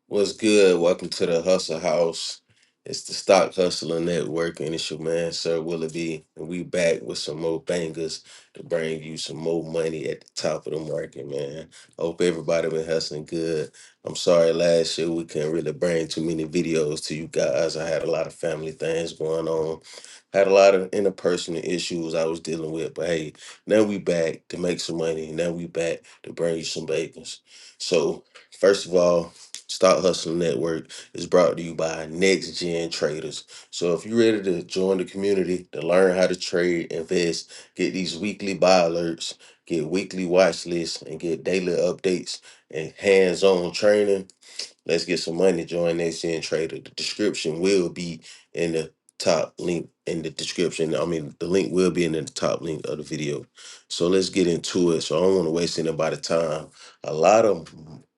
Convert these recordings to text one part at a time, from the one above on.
What's good? Welcome to the Hustle House. It's the Stock Hustler Network, and it's your man, Sir Willoughby. And we back with some more bangers to bring you some more money at the top of the market, man. I hope everybody been hustling good. I'm sorry last year we couldn't really bring too many videos to you guys. I had a lot of family things going on. Had a lot of interpersonal issues I was dealing with. But hey, now we back to make some money. Now we back to bring you some bacons. So, first of all, Stock Hustle Network is brought to you by NexGen Traders. So if you're ready to join the community to learn how to trade, invest, get these weekly buy alerts, get weekly watch lists, and get daily updates and hands-on training, let's get some money. Join NexGen Trader. The description will be in the top link in the description. I mean, the link will be in the top link of the video. So let's get into it. So I don't want to waste anybody's time. A lot of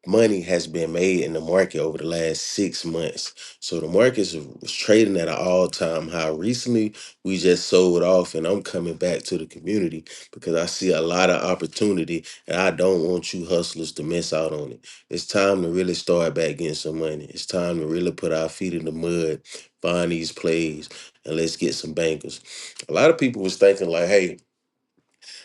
money has been made in the market over the last 6 months. So the market was trading at an all-time high. Recently, we just sold off, and I'm coming back to the community because I see a lot of opportunity, and I don't want you hustlers to miss out on it. It's time to really start back getting some money. It's time to really put our feet in the mud, find these plays, and let's get some bankers. A lot of people was thinking like, hey,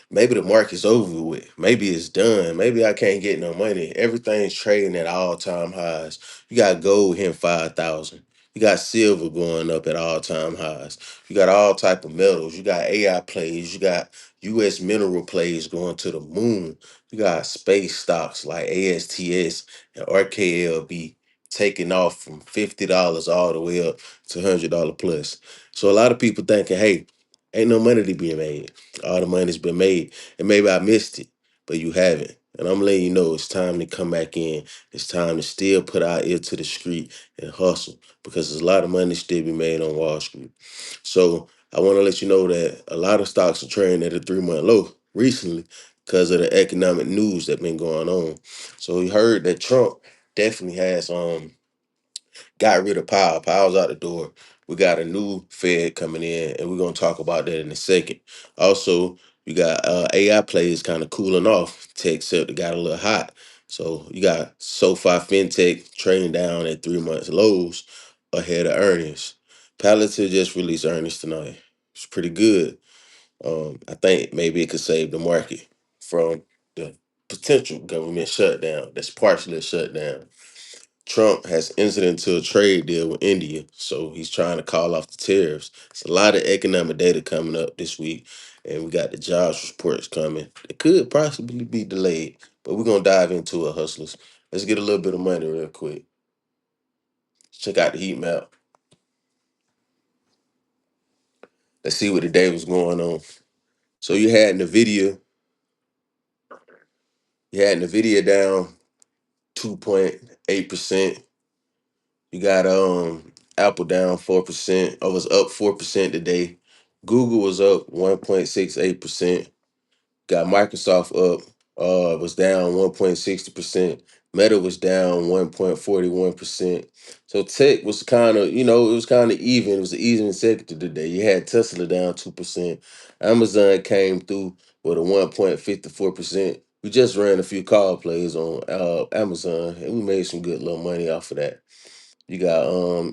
maybe the market's over with. Maybe it's done. Maybe I can't get no money. Everything's trading at all-time highs. You got gold hitting 5,000. You got silver going up at all-time highs. You got all type of metals. You got AI plays. You got U.S. mineral plays going to the moon. You got space stocks like ASTS and RKLB taking off from $50 all the way up to $100 plus. So a lot of people thinking, hey, ain't no money to be made. All the money's been made. And maybe I missed it, but you haven't. And I'm letting you know it's time to come back in. It's time to still put our ear to the street and hustle because there's a lot of money still be made on Wall Street. So I want to let you know that a lot of stocks are trading at a 3 month low recently because of the economic news that been going on. So we heard that Trump definitely has got rid of power. Power's out the door. We got a new Fed coming in, and we're gonna talk about that in a second. Also, you got AI plays kind of cooling off. Tech sector got a little hot. So you got SoFi FinTech trading down at 3 months lows ahead of earnings. Palantir just released earnings tonight. It's pretty good. I think maybe it could save the market from the potential government shutdown that's partially shut down. Trump has entered into a trade deal with India, so he's trying to call off the tariffs. It's a lot of economic data coming up this week, and we got the jobs reports coming. It could possibly be delayed, but we're gonna dive into it, hustlers. Let's get a little bit of money real quick. Check out the heat map. Let's see what the day was going on. So you had Nvidia down 2.8%. You got Apple down 4%. Oh, it was up 4% today. Google was up 1.68%. Got Microsoft up, was down 1.60%. Meta was down 1.41%. So tech was kind of, it was kind of even. It was an even sector today. You had Tesla down 2%. Amazon came through with a 1.54%. We just ran a few call plays on Amazon, and we made some good little money off of that. You got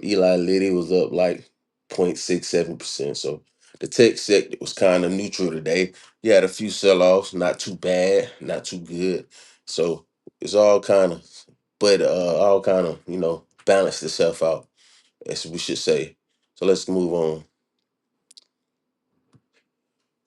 Eli Lilly was up like 0.67%. So the tech sector was kind of neutral today. You had a few sell-offs, not too bad, not too good. So it's all kind of balanced itself out, as we should say. So let's move on.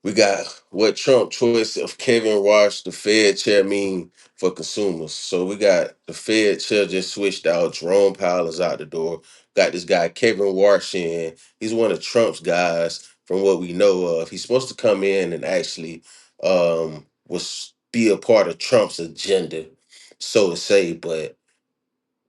We got what Trump choice of Kevin Walsh, the Fed chair, mean for consumers. So we got the Fed chair just switched out. Jerome Powell is out the door. Got this guy Kevin Walsh in. He's one of Trump's guys, from what we know of. He's supposed to come in and actually was be a part of Trump's agenda, so to say. But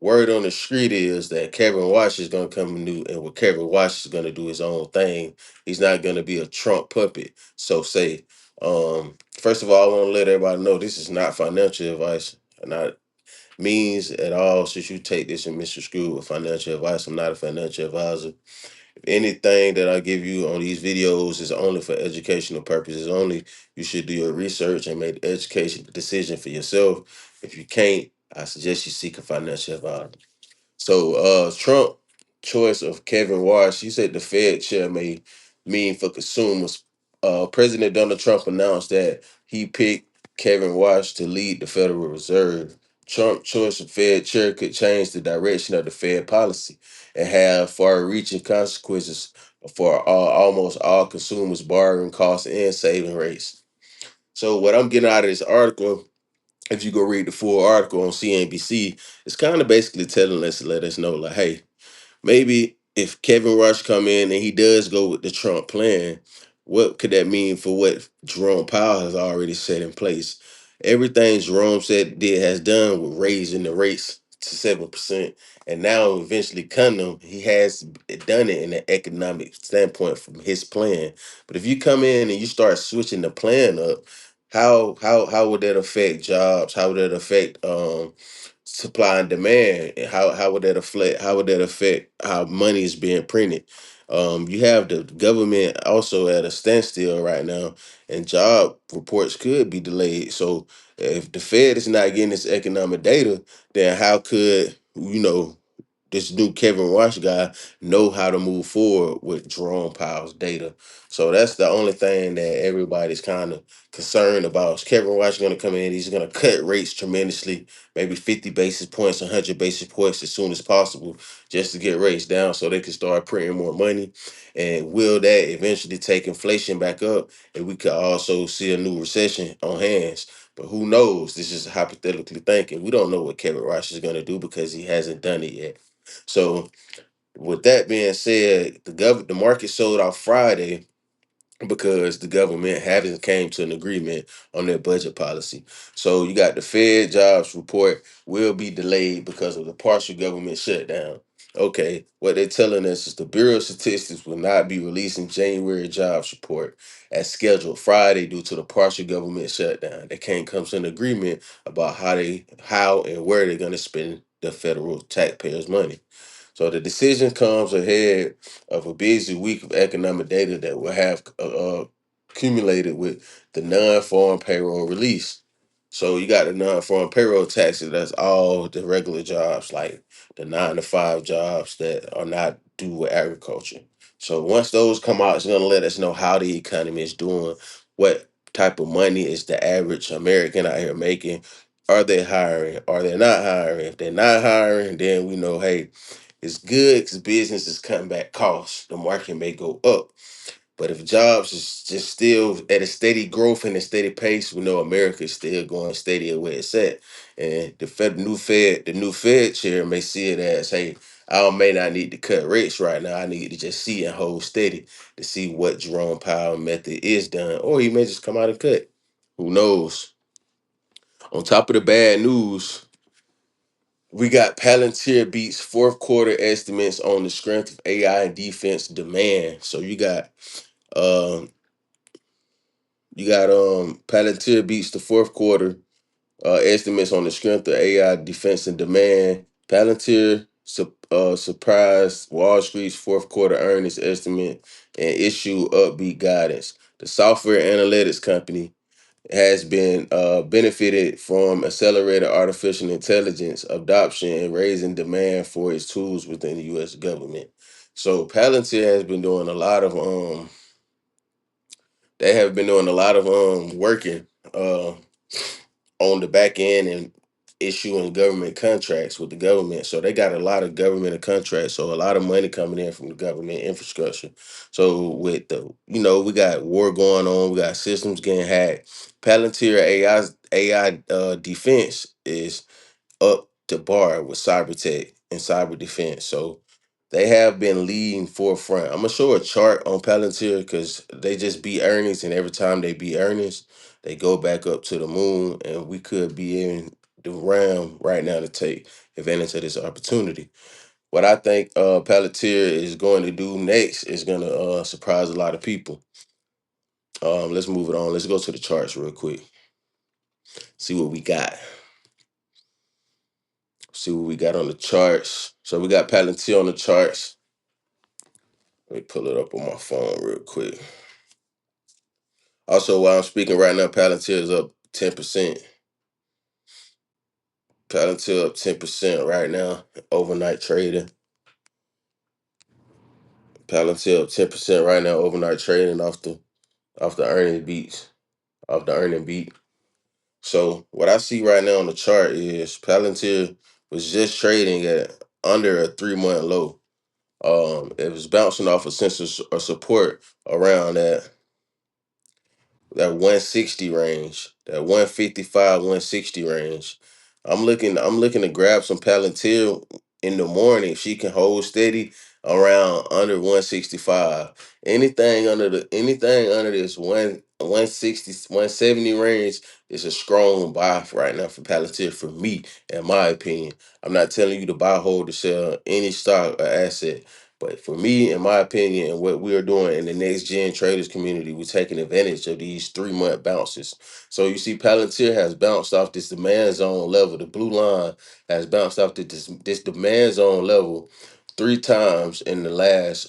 word on the street is that Kevin Walsh is going to come new, and what Kevin Walsh is going to do his own thing. He's not going to be a Trump puppet. So say, first of all, I want to let everybody know this is not financial advice, not means at all. Since you take this and misconstrue with financial advice, I'm not a financial advisor. If anything that I give you on these videos is only for educational purposes only, you should do your research and make the education decision for yourself. If you can't, I suggest you seek a financial advisor. So Trump choice of Kevin Warsh, he said the Fed chair may mean for consumers. President Donald Trump announced that he picked Kevin Warsh to lead the Federal Reserve. Trump choice of Fed chair could change the direction of the Fed policy and have far-reaching consequences for almost all consumers' borrowing costs and saving rates. So what I'm getting out of this article, if you go read the full article on CNBC, it's kind of basically telling us to let us know, like, hey, maybe if Kevin Rush come in and he does go with the Trump plan, what could that mean for what Jerome Powell has already set in place? Everything Jerome said did has done with raising the rates to 7%, and now eventually cutting them. He has done it in an economic standpoint from his plan. But if you come in and you start switching the plan up, how would that affect jobs? How would that affect supply and demand? And how would that affect how money is being printed? You have the government also at a standstill right now, and job reports could be delayed. So if the Fed is not getting this economic data, then how could this new Kevin Walsh guy know how to move forward with Jerome Powell's data? So that's the only thing that everybody's kind of concerned about. Is Kevin Walsh going to come in? He's going to cut rates tremendously, maybe 50 basis points, 100 basis points as soon as possible, just to get rates down so they can start printing more money. And will that eventually take inflation back up? And we could also see a new recession on hands. But who knows? This is hypothetically thinking. We don't know what Kevin Rush is going to do because he hasn't done it yet. So with that being said, the market sold off Friday because the government haven't came to an agreement on their budget policy. So you got the Fed jobs report will be delayed because of the partial government shutdown. Okay, what they're telling us is the Bureau of Statistics will not be releasing January jobs report as scheduled Friday due to the partial government shutdown. They can't come to an agreement about how and where they're going to spend the federal taxpayers' money. So the decision comes ahead of a busy week of economic data that will have accumulated with the non-farm payroll release. So you got the non-farm payroll taxes. That's all the regular jobs, like the 9 to 5 jobs that are not do with agriculture. So once those come out, it's going to let us know how the economy is doing, what type of money is the average American out here making. Are they hiring? Are they not hiring? If they're not hiring, then we know, hey, it's good because business is cutting back costs. The market may go up. But if jobs is just still at a steady growth and a steady pace, we know America is still going steady at where it's at. And the new Fed chair may see it as, hey, I may not need to cut rates right now. I need to just see and hold steady to see what Jerome Powell method is done. Or he may just come out and cut. Who knows? On top of the bad news, we got Palantir beats fourth quarter estimates on the strength of AI and defense demand. So um Palantir beats the fourth quarter estimates on the strength of AI defense and demand. Palantir surprised Wall Street's fourth quarter earnings estimate and issued upbeat guidance. The software analytics company has been benefited from accelerated artificial intelligence adoption and raising demand for its tools within the U.S. government. So Palantir has been doing a lot of they have been doing a lot of working uh on the back end and issuing government contracts with the government. So they got a lot of government contracts. So a lot of money coming in from the government infrastructure. So with we got war going on, we got systems getting hacked. Palantir AI defense is up to bar with cyber tech and cyber defense. So they have been leading forefront. I'm gonna show a chart on Palantir because they just beat earnings, and every time they beat earnings, they go back up to the moon, and we could be in the realm right now to take advantage of this opportunity. What I think Palantir is going to do next is going to surprise a lot of people. Let's move it on. Let's go to the charts real quick. See what we got. See what we got on the charts. So we got Palantir on the charts. Let me pull it up on my phone real quick. Also, while I'm speaking right now, Palantir is up 10%. Palantir up 10% right now. Overnight trading. Palantir up 10% right now. Overnight trading off the earning beats. Off the earning beat. So what I see right now on the chart is Palantir was just trading at under a 3 month low. It was bouncing off a sense of support around that 160 range, that 155, 160 range. I'm looking to grab some Palantir in the morning. If she can hold steady around under 165. Anything under this 160, 170 range is a strong buy right now for Palantir for me, in my opinion. I'm not telling you to buy, hold, or sell any stock or asset. But for me, in my opinion, and what we are doing in the next gen traders community, we're taking advantage of these 3 month bounces. So you see, Palantir has bounced off this demand zone level. The blue line has bounced off this demand zone level 3 times in the last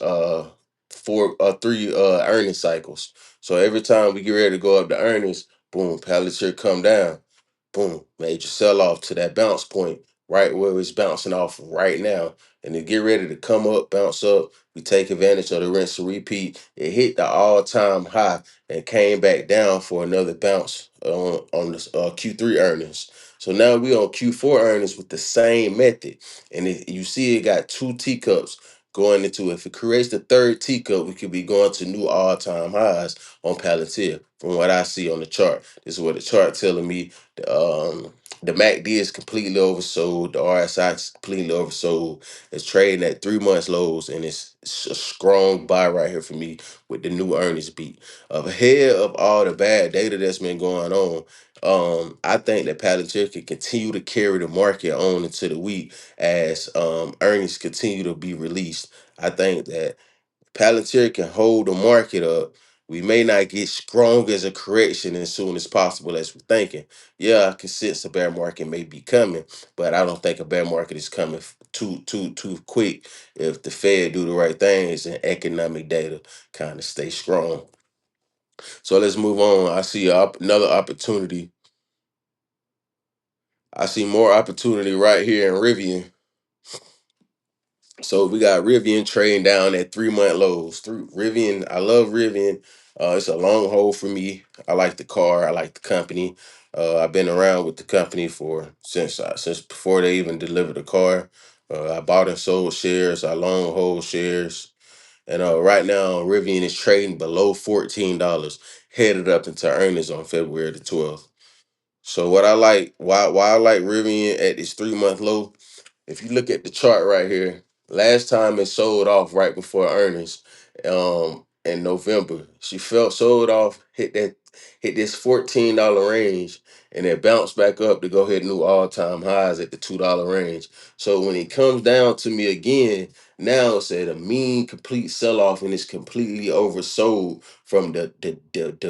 three earning cycles. So every time we get ready to go up the earnings, boom, Palantir come down, boom, major sell off to that bounce point, right where it's bouncing off right now. And to get ready to come up, bounce up, we take advantage of the rinse and repeat. It hit the all-time high and came back down for another bounce on the Q3 earnings. So now we on Q4 earnings with the same method. And you see it got two teacups going into it. If it creates the third teacup, we could be going to new all-time highs on Palantir from what I see on the chart. This is what the chart telling me. The MACD is completely oversold. The RSI is completely oversold. It's trading at 3 months lows, and it's a strong buy right here for me with the new earnings beat. Ahead of all the bad data that's been going on, I think that Palantir can continue to carry the market on into the week as earnings continue to be released. I think that Palantir can hold the market up. We may not get strong as a correction as soon as possible as we're thinking. Yeah, I can sense a bear market may be coming, but I don't think a bear market is coming too quick if the Fed do the right things and economic data kind of stay strong. So let's move on. I see another opportunity. I see more opportunity right here in Rivian. So we got Rivian trading down at 3 month lows. Through Rivian, I love Rivian. It's a long hold for me. I like the car. I like the company. I've been around with the company for since before they even delivered the car. I bought and sold shares. I long hold shares. And right now, Rivian is trading below $14, headed up into earnings on February the 12th. So what I like, why I like Rivian at this 3 month low, if you look at the chart right here, last time it sold off right before earnings, in November, she felt sold off, hit this $14 range, and it bounced back up to go hit new all-time highs at the $2 range. So when it comes down to me again, now it's at a mean complete sell-off and it's completely oversold from the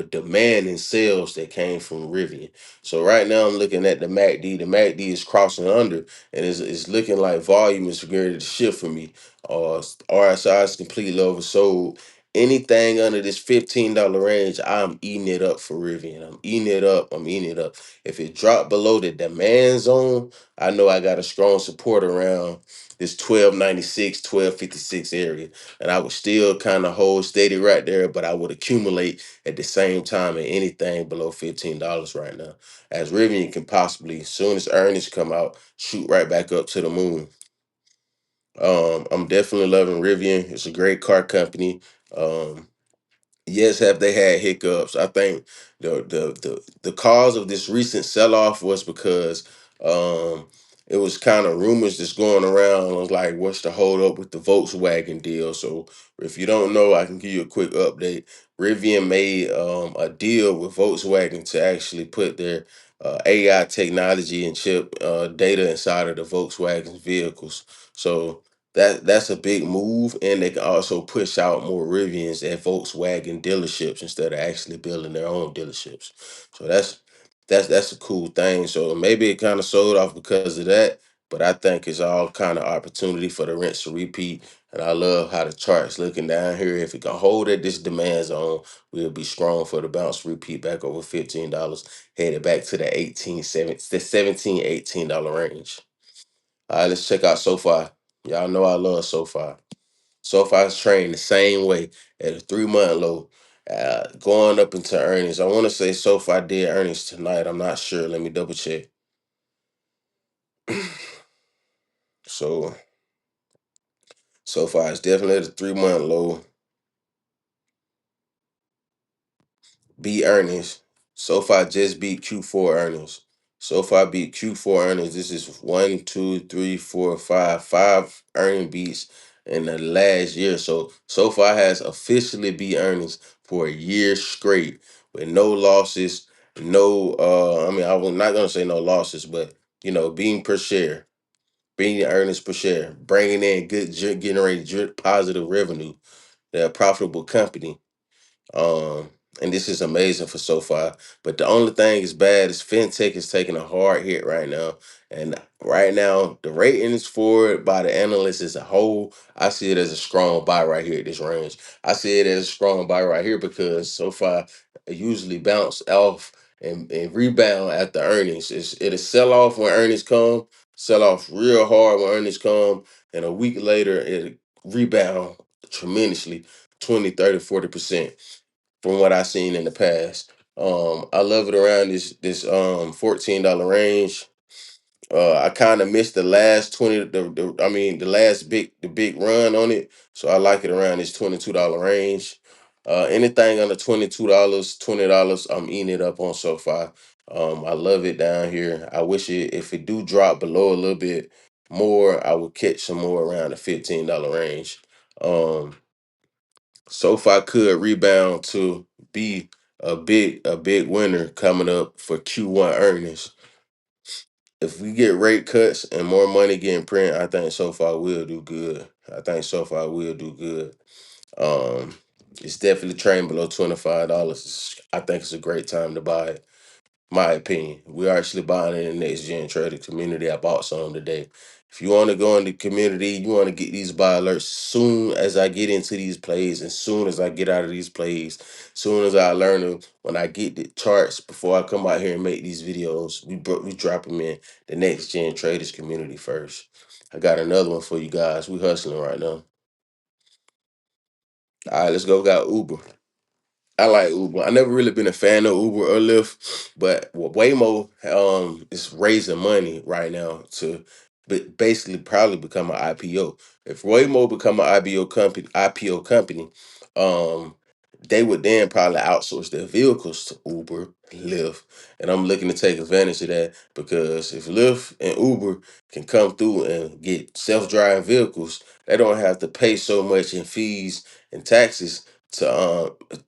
demand and sales that came from Rivian. So right now I'm looking at the MACD. The MACD is crossing under and it's looking like volume is going to shift for me. RSI is completely oversold. Anything under this $15 range, I'm eating it up for Rivian. I'm eating it up. I'm eating it up. If it dropped below the demand zone, I know I got a strong support around this 1296, 1256 area. And I would still kind of hold steady right there, but I would accumulate at the same time at anything below $15 right now. As Rivian can possibly, as soon as earnings come out, shoot right back up to the moon. I'm definitely loving Rivian. It's a great car company. Um, yes, have they had hiccups? I think the cause of this recent sell off was because um it was kind of rumors that's going around. It was like, what's the hold up with the Volkswagen deal? So if you don't know, I can give you a quick update. Rivian made a deal with Volkswagen to actually put their AI technology and chip data inside of the Volkswagen vehicles. So that's a big move, and they can also push out more Rivians at Volkswagen dealerships instead of actually building their own dealerships. So that's a cool thing. So maybe it kind of sold off because of that, but I think it's all kind of opportunity for the rinse to repeat. And I love how the chart's looking down here. If it can hold at this demand zone, we'll be strong for the bounce repeat back over $15, headed back to the 17 $18 range. All right, let's check out SoFi. Y'all know I love SoFi. SoFi's trading the same way at a 3-month low, going up into earnings. I want to say SoFi did earnings tonight. I'm not sure. Let me double check. So SoFi is definitely at a 3-month low. Beat earnings. SoFi just beat Q4 earnings. SoFi beat Q4 earnings. This is one, two, three, four, five earning beats in the last year. So SoFi has officially beat earnings for a year straight with no losses. No, I mean, I'm not gonna say no losses, but being per share, being earnings per share, bringing in good, generating positive revenue. They're a profitable company. Um, and this is amazing for SoFi. But the only thing is bad is fintech is taking a hard hit right now. And right now, the ratings for it by the analysts as a whole, I see it as a strong buy right here at this range. I see it as a strong buy right here because SoFi usually bounce off and rebound after earnings. It'll sell off when earnings come, sell off real hard when earnings come, and a week later it'll rebound tremendously, 20, 30, 40% from what I've seen in the past. I love it around this $14 range. I kind of missed the last 20 I mean the last big run on it. So I like it around this $22 range. Anything under $22, $20, I'm eating it up on SoFi. I love it down here. I wish if it do drop below a little bit more, I would catch some more around the $15 range. Um, SoFi could rebound to be a big winner coming up for Q1 earnings. If we get rate cuts and more money getting printed, I think SoFi will do good. I think SoFi will do good. Um, it's definitely trading below $25. I think it's a great time to buy it. My opinion. We're actually buying it in the NexGen Traders community. I bought some today. If you want to go in the community, you want to get these buy alerts soon as I get into these plays, and soon as I get out of these plays, soon as I learn them, when I get the charts before I come out here and make these videos, we drop them in the NexGen Traders community first. I got another one for you guys. We hustling right now. All right, let's go. Got Uber. I like Uber. I never really been a fan of Uber or Lyft, but Waymo is raising money right now to basically probably become an IPO. If Waymo become an IPO company, um, they would then probably outsource their vehicles to Uber, Lyft, and I'm looking to take advantage of that because if Lyft and Uber can come through and get self-driving vehicles, they don't have to pay so much in fees and taxes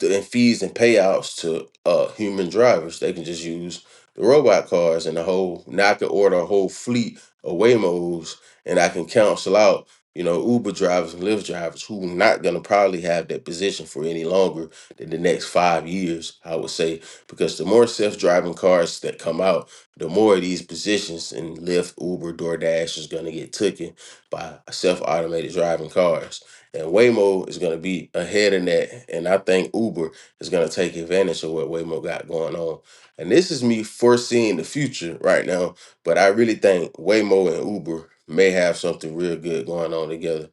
and fees and payouts to human drivers. They can just use the robot cars and the whole. Now I can order a whole fleet of Waymos, and I can cancel out Uber drivers and Lyft drivers who not gonna probably have that position for any longer than the next 5 years. I would say because the more self-driving cars that come out, the more of these positions in Lyft, Uber, DoorDash is gonna get taken by self-automated driving cars. And Waymo is going to be ahead in that. And I think Uber is going to take advantage of what Waymo got going on. And this is me foreseeing the future right now. But I really think Waymo and Uber may have something real good going on together.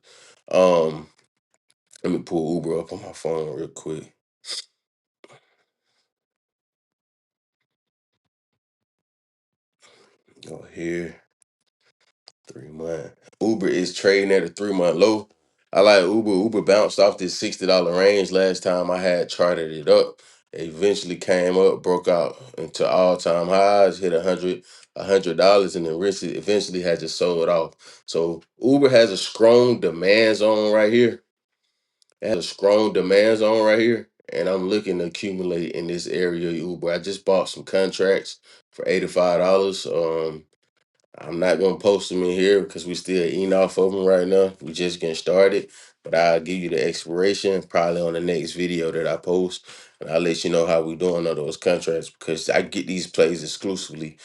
Um, Let me pull Uber up on my phone real quick. Go here. 3 month. Uber is trading at a 3-month low. I like Uber. Uber bounced off this $60 range last time I had charted it up. It eventually came up, broke out into all-time highs, hit $100, and then eventually had to sold off. So Uber has a strong demand zone right here. It has a strong demand zone right here. And I'm looking to accumulate in this area of Uber. I just bought some contracts for $85. I'm not gonna post them in here because we still eating off of them right now. We just getting started. but I'll give you the expiration probably on the next video that I post, and I'll let you know how we doing on those contracts because I get these plays exclusively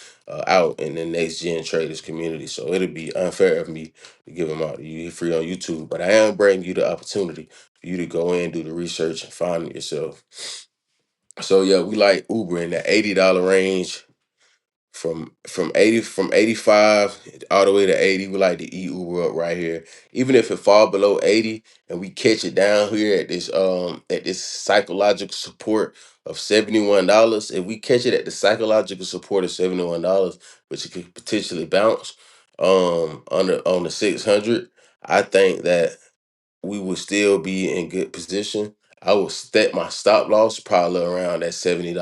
out in the Next Gen Traders community. So it'll be unfair of me to give them out to you free on YouTube, but I am bringing you the opportunity for you to go in, do the research, and find it yourself. So yeah, we like Uber in the $80 range from 85 all the way to 80. We like to eat Uber up right here. Even if it fall below 80 and we catch it down here at this psychological support of $71, if we catch it at the psychological support of $71, which it could potentially bounce on the 600, I think that we would still be in good position. I would set my stop loss probably around that $70,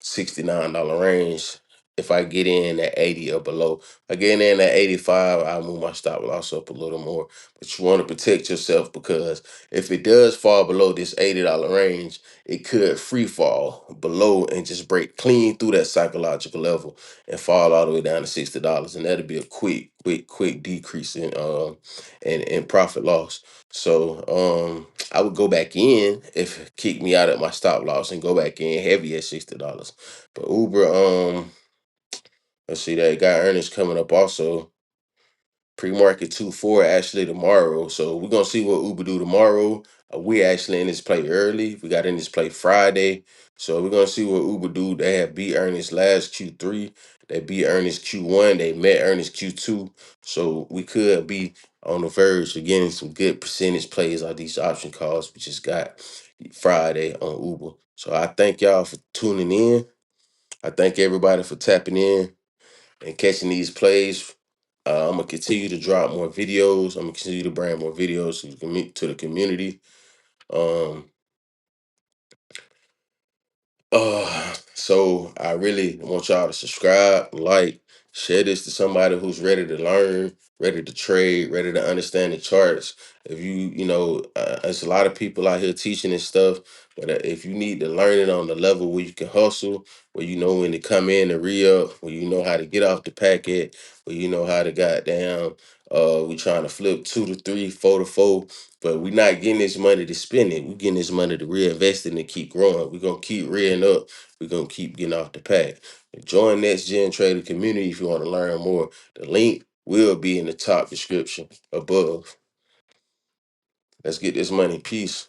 $69 range. If I get in at 80 or below, if I get in at 85, I'll move my stop loss up a little more. But you want to protect yourself because if it does fall below this $80 range, it could free fall below and just break clean through that psychological level and fall all the way down to $60. And that'll be a quick decrease in profit loss. So I would go back in if it kicked me out at my stop loss and go back in heavy at $60. But Uber, let's see, that got earnings coming up also. Pre-market 2-4 actually tomorrow. So we're gonna see what Uber do tomorrow. We actually in this play early. We got in this play Friday. So we're gonna see what Uber do. They have beat earnings last Q3. They beat earnings Q1. They met earnings Q2. So we could be on the verge of getting some good percentage plays on these option calls. We just got Friday on Uber. So I thank y'all for tuning in. I thank everybody for tapping in and catching these plays. I'm gonna continue to drop more videos. I'm gonna continue to bring more videos to the community. Um, so I really want y'all to subscribe, like, share this to somebody who's ready to learn, ready to trade, ready to understand the charts. If there's a lot of people out here teaching this stuff, but if you need to learn it on the level where you can hustle, where you know when to come in and re-up, where you know how to get off the packet, where you know how to goddamn, we trying to flip 2 to 3, 4 to 4. But we're not getting this money to spend it. We're getting this money to reinvest it and keep growing. We're going to keep rearing up. We're going to keep getting off the pack. Join NexGen Trader community if you want to learn more. The link will be in the top description above. Let's get this money. Peace.